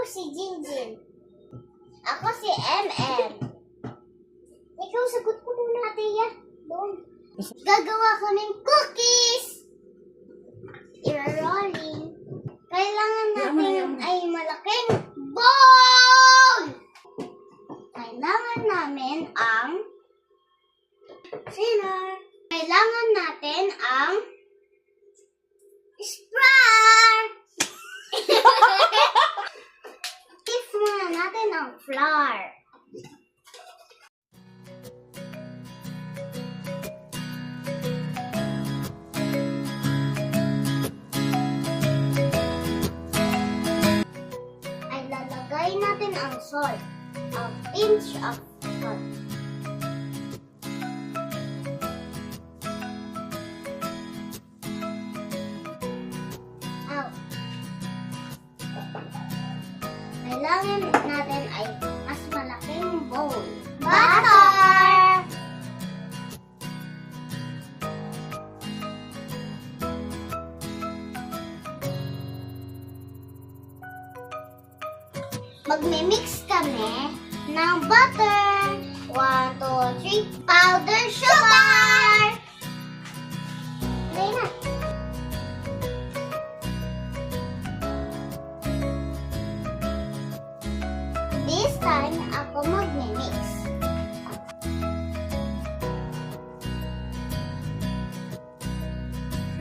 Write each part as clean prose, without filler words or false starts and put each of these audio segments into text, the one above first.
si Jinjin. Ako si MM. Ikaw, sagot ko muna, Tia. Doon. Gagawa kaming cookies. I-rolling. Kailangan natin ay malaking bowl. Kailangan namin ang sinner. Kailangan natin ang Sprite! If muna natin ang flour. Ay lalagay natin ang salt. A pinch of salt. Kailangan natin ay mas malaking bowl. Butter! Magmimix kami ng butter. 1, 2, 3. Powder sugar! Lagay na. This time, ako magmimix.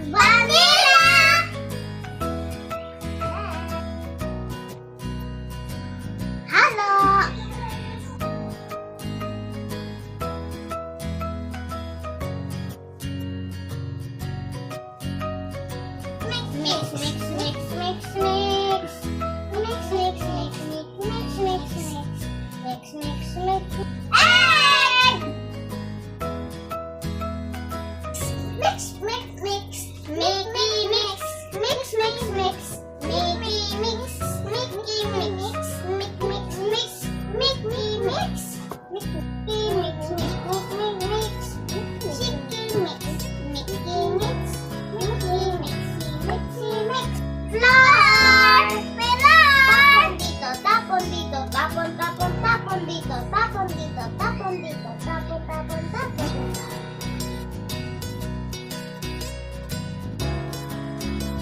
Vanilla! Halo! Mix, mix, mix, mix, mix, mix. Mix, mix, mix, mix, mix, mix, mix. Mix, mix, mix. Egg! Mix, mix, mix. Mickey mix. Mix, mix, mix. Mickey mix. Mickey mix. Mix, mix, mix. Mickey mix. Mickey mix. Mickey mix. Chicken mix. Mickey mix. Mickey mix. Mickey mix. Flour! Flour! Tapon dito, tapon dito, tapon, tapon, tapon dito, tapon dito, tapon dito, tapon, tapon, tapon.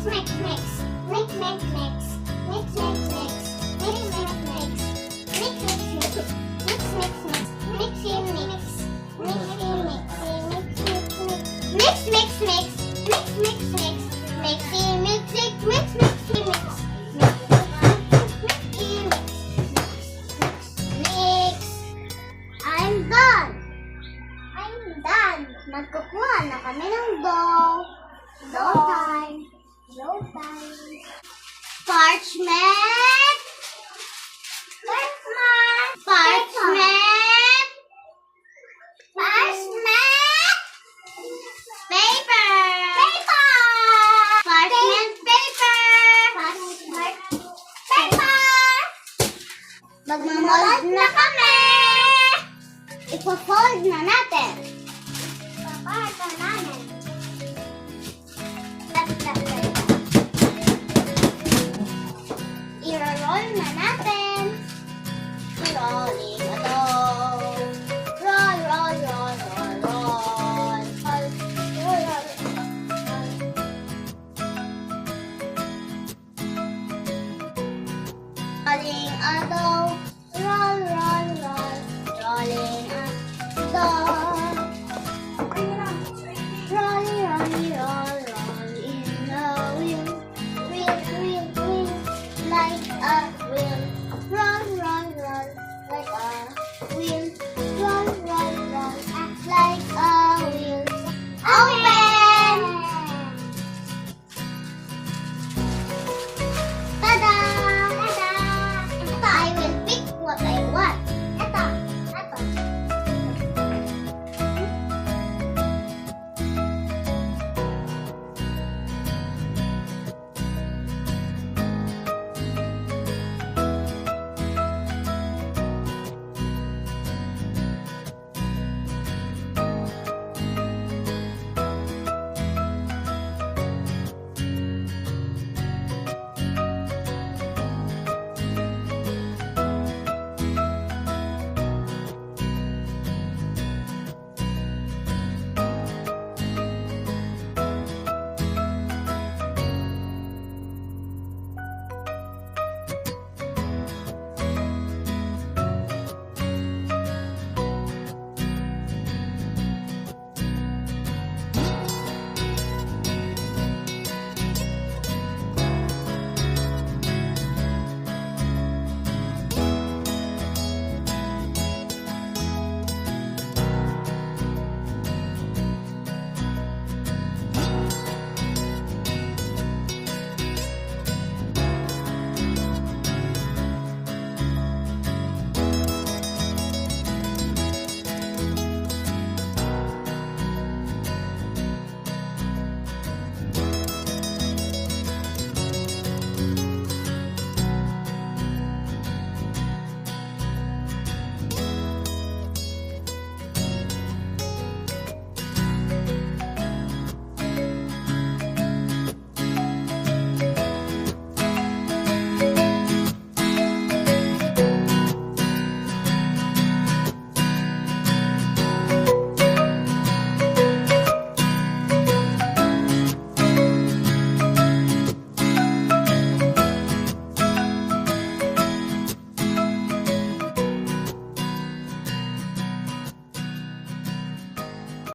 Mix, mix, mix, mix, mix, mix, mix, mix, mix, mix, mix, mix, mix, mix, mix, mix, mix, mixy mix, mixy mix, mix, mix, mix, mix, mix, mix, mixy mix, mix, mix, mixy mix. I'm done! I'm done! Magkukuha na kami ng dough. Dough time. Dough time. Parchment! Parchment! Parchment! Parchment! Paper! Paper! Parchment paper! Parchment paper! Magmamold na kami! Ipo-fold na natin. Ipo-fold na namin. I-roll na natin. Rolling na dough. Roll, roll, roll, roll, roll. Roll, roll, roll. Rolling a dough. Roll,